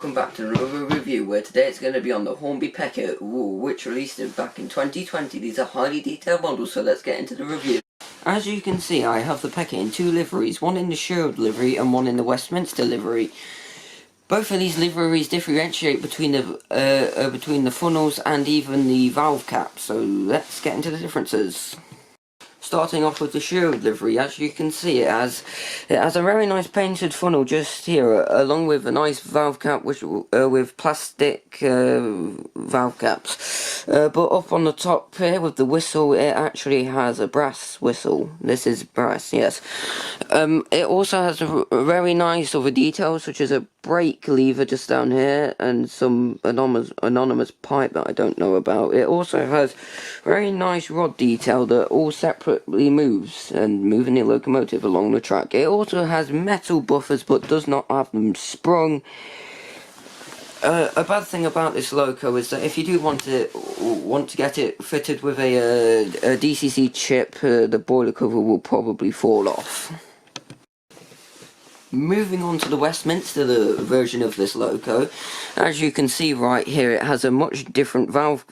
Welcome back to another review where today it's going to be on the Hornby Peckett, which released it back in 2020. These are highly detailed models, so let's get into the review. As you can see, I have the Peckett in two liveries, one in the Sherwood livery and one in the Westminster livery. Both of these liveries differentiate between the funnels and even the valve cap, so let's get into the differences. Starting off with the Sherwood livery, as you can see it has a very nice painted funnel just here, along with a nice valve cap with plastic valve caps. But up on the top here with the whistle, it actually has a brass whistle. This is brass, yes. It also has a very nice other details, such as a brake lever just down here and some anonymous pipe that I don't know about. It also has very nice rod detail that all separately moves and moving the locomotive along the track. It also has metal buffers but does not have them sprung. A bad thing about this loco is that if you do want to get it fitted with a DCC chip, the boiler cover will probably fall off. Moving on to the Westminster version of this loco, as you can see right here, it has a much different valve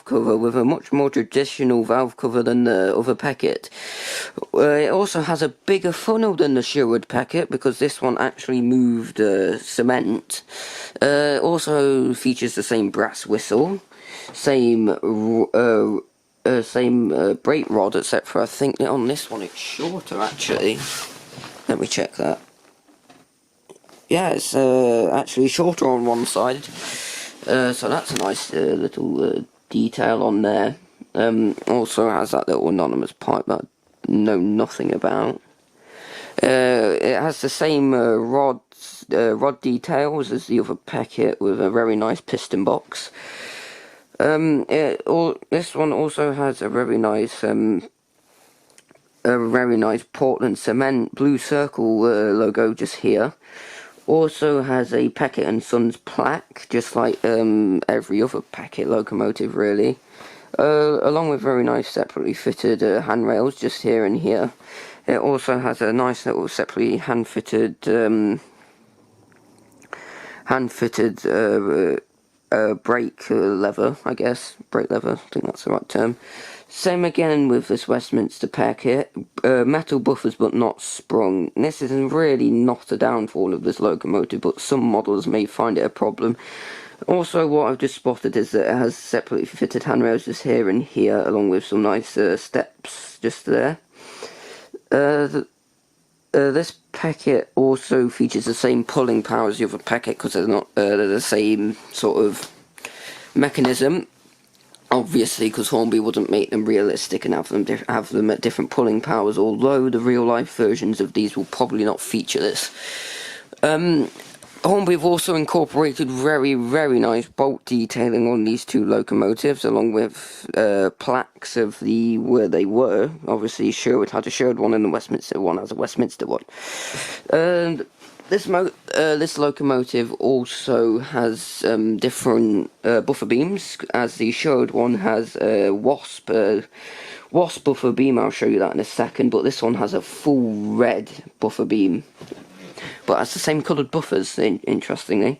cover with a much more traditional valve cover than the other Peckett. It also has a bigger funnel than the Sherwood Peckett because this one actually moved cement. It also features the same brass whistle, same brake rod, etc. I think that on this one it's shorter actually. Let me check that. Yeah, it's actually shorter on one side, so that's a nice little detail on there. Also has that little anonymous pipe that I know nothing about. It has the same rod details as the other Peckett with a very nice piston box. This one also has a very nice Portland cement blue circle logo just here. Also has a Peckett & Sons plaque, just like every other Peckett locomotive really, along with very nice separately fitted handrails just here and here. It also has a nice little separately hand-fitted brake lever, I guess. Brake lever, I think that's the right term. Same again with this Westminster Peckett. Metal buffers but not sprung. This is really not a downfall of this locomotive, but some models may find it a problem. Also, what I've just spotted is that it has separately fitted handrails just here and here, along with some nice steps just there. This Peckett also features the same pulling power as the other Peckett because they're the same sort of mechanism. Obviously, because Hornby wouldn't make them realistic and have them at different pulling powers, although the real-life versions of these will probably not feature this. Hornby have also incorporated very, very nice bolt detailing on these two locomotives, along with plaques of where they were. Obviously, Sherwood had a Sherwood one and the Westminster one has a Westminster one. This locomotive also has different buffer beams, as the Sherwood one has a wasp buffer beam. I'll show you that in a second, but this one has a full red buffer beam, but has the same coloured buffers, interestingly.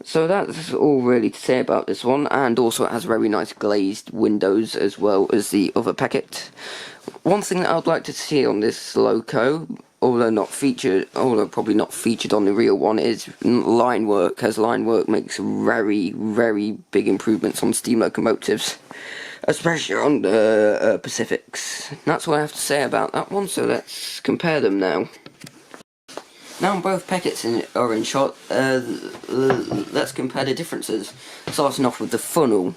So that's all really to say about this one, and also it has very nice glazed windows as well as the other Peckett. One thing that I'd like to see on this loco, although probably not featured on the real one, is line work, as line work makes very, very big improvements on steam locomotives, especially on the Pacifics. That's what I have to say about that one, so let's compare them now. Now both Pecketts are in shot, let's compare the differences, starting off with the funnel.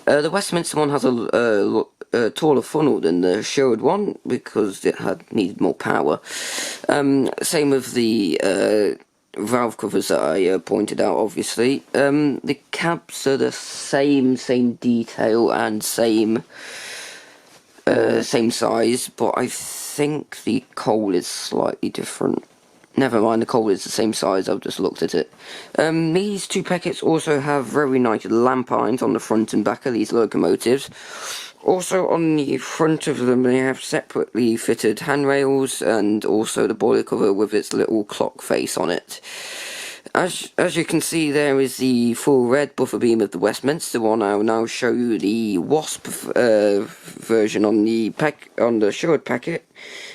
The Westminster one has a taller funnel than the Sherwood one because it needed more power. Same with the valve covers that I pointed out, obviously. The cabs are the same detail and same size, but I think the coal is slightly different. Never mind, the coal is the same size, I've just looked at it. These two Pecketts also have very nice lamp irons on the front and back of these locomotives. Also on the front of them they have separately fitted handrails and also the boiler cover with its little clock face on it. As you can see, there is the full red buffer beam of the Westminster one. I will now show you the Wasp version on the Sherwood Peckett.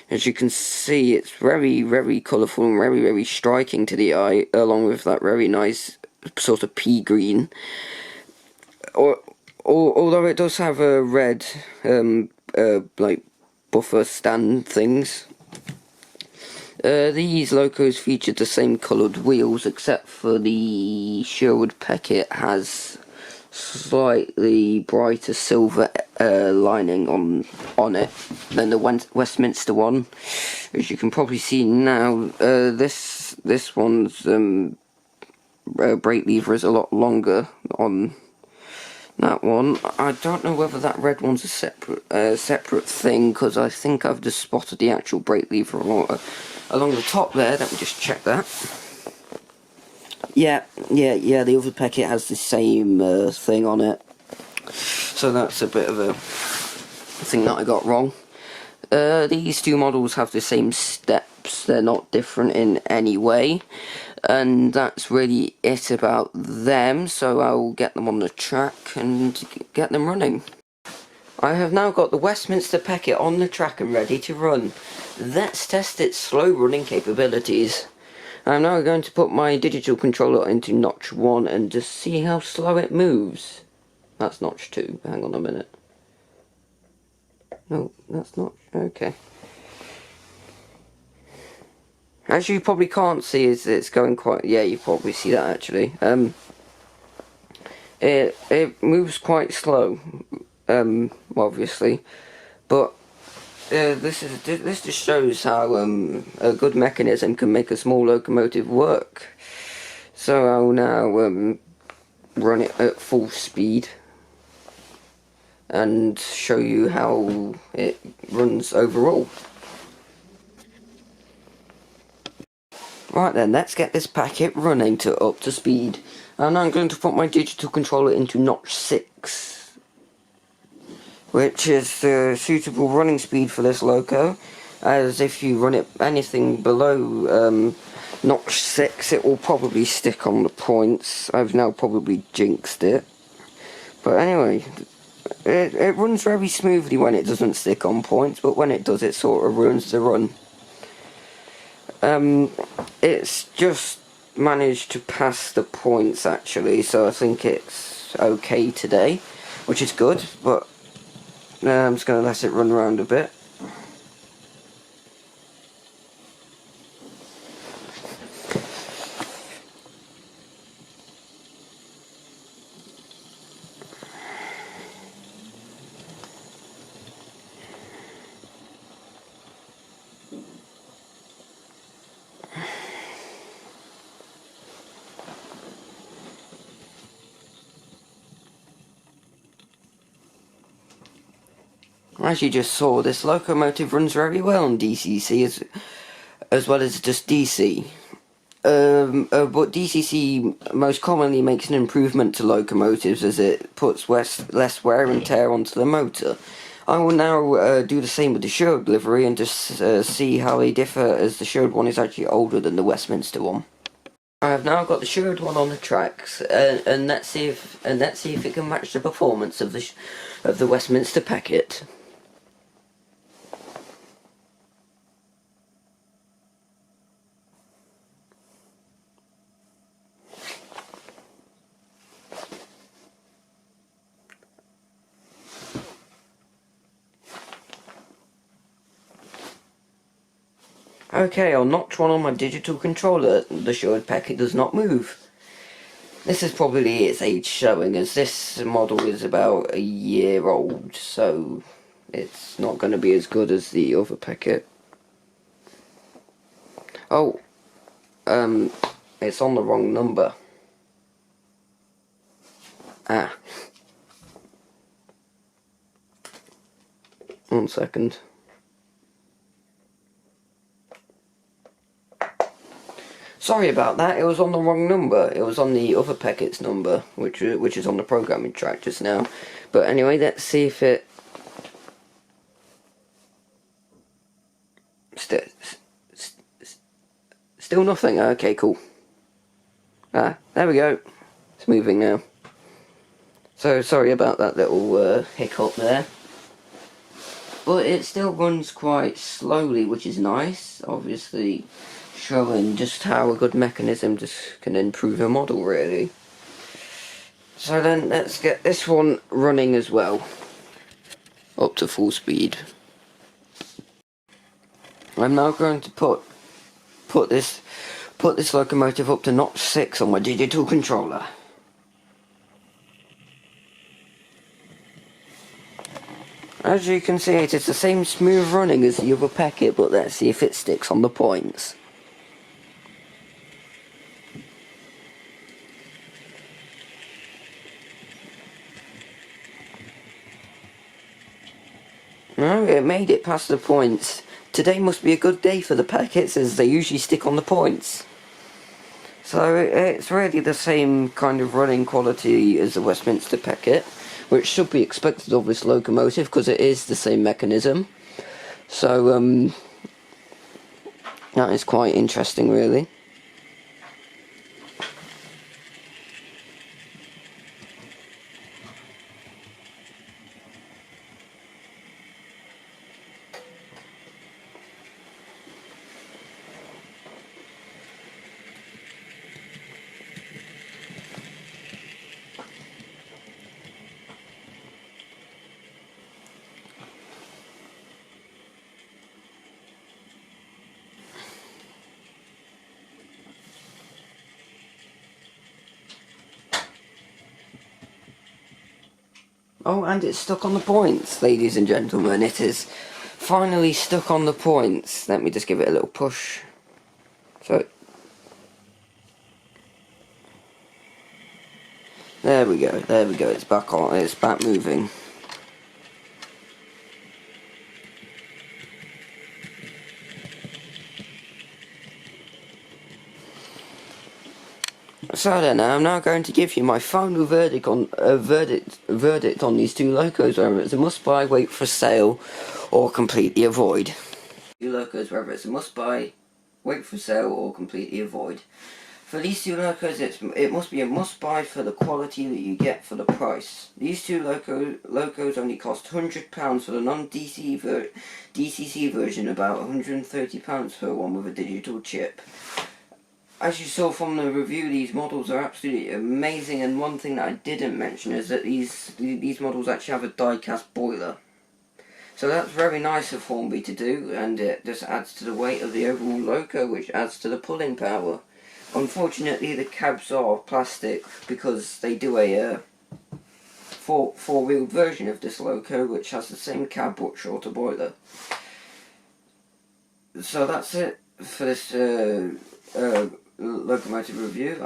As you can see, it's very colourful and very striking to the eye, along with that very nice sort of pea green. Although it does have a red like buffer stand things. These locos featured the same coloured wheels, except for the Sherwood Peckett has slightly brighter silver lining on it than the Westminster one. As you can probably see now, this one's brake lever is a lot longer on that one. I don't know whether that red one's a separate thing, because I think I've just spotted the actual brake lever along the top there. Let me just check that. Yeah, the other Peckett has the same thing on it. So that's a bit of a thing that I got wrong. These two models have the same steps. They're not different in any way. And that's really it about them, so I'll get them on the track and get them running. I have now got the Westminster Peckett on the track and ready to run. Let's test its slow running capabilities. I'm now going to put my digital controller into notch 1 and just see how slow it moves. That's notch 2, hang on a minute. No, that's not, okay. As you probably can't see, it's going quite, yeah, you probably see that actually. It moves quite slow, obviously, but this just shows how a good mechanism can make a small locomotive work. So I'll now run it at full speed and show you how it runs overall. Right then, let's get this Peckett running up to speed. And I'm going to put my digital controller into notch 6, which is the suitable running speed for this loco, as if you run it anything below notch 6, it will probably stick on the points. I've now probably jinxed it. But anyway, it runs very smoothly when it doesn't stick on points, but when it does, it sort of ruins the run. It's just managed to pass the points actually, so I think it's okay today, which is good, but I'm just going to let it run around a bit. As you just saw, this locomotive runs very well on DCC as well as just DC. But DCC most commonly makes an improvement to locomotives as it puts less wear and tear onto the motor. I will now do the same with the Sherwood livery and just see how they differ, as the Sherwood one is actually older than the Westminster one. I have now got the Sherwood one on the tracks, and let's see if it can match the performance of the Westminster Peckett. Okay, on notch 1 on my digital controller, the Sherwood Peckett does not move. This is probably its age showing, as this model is about a year old, so it's not going to be as good as the other Peckett. Oh, it's on the wrong number. Ah. 1 second. Sorry about that, it was on the wrong number. It was on the other Peckett's number, which is on the programming track just now. But anyway, let's see if it... Still nothing? Okay, cool. Ah, there we go. It's moving now. So sorry about that little hiccup there. But it still runs quite slowly, which is nice. Obviously showing just how a good mechanism just can improve a model, really. So then let's get this one running as well. Up to full speed. I'm now going to put this locomotive up to notch 6 on my digital controller. As you can see, it is the same smooth running as the other Peckett, but let's see if it sticks on the points. No, it made it past the points. Today must be a good day for the Pecketts, as they usually stick on the points. So it's really the same kind of running quality as the Westminster Peckett, which should be expected of this locomotive because it is the same mechanism. So that is quite interesting, really. Oh, and it's stuck on the points, ladies and gentlemen. It is finally stuck on the points. Let me just give it a little push. So, there we go, it's back on, it's back moving. So then, I'm now going to give you my final verdict on verdict on these two locos, whether it's a must-buy, wait for sale, or completely avoid. Two locos, whether it's a must-buy, wait for sale, or completely avoid. For these two locos, it must be a must-buy for the quality that you get for the price. These two locos only cost £100 for the non-DCC version, about £130 for one with a digital chip. As you saw from the review, these models are absolutely amazing, and one thing that I didn't mention is that these models actually have a die-cast boiler. So that's very nice of Hornby to do, and it just adds to the weight of the overall loco, which adds to the pulling power. Unfortunately, the cabs are plastic because they do a four-wheeled version of this loco, which has the same cab but shorter boiler. So that's it for this locomotive review.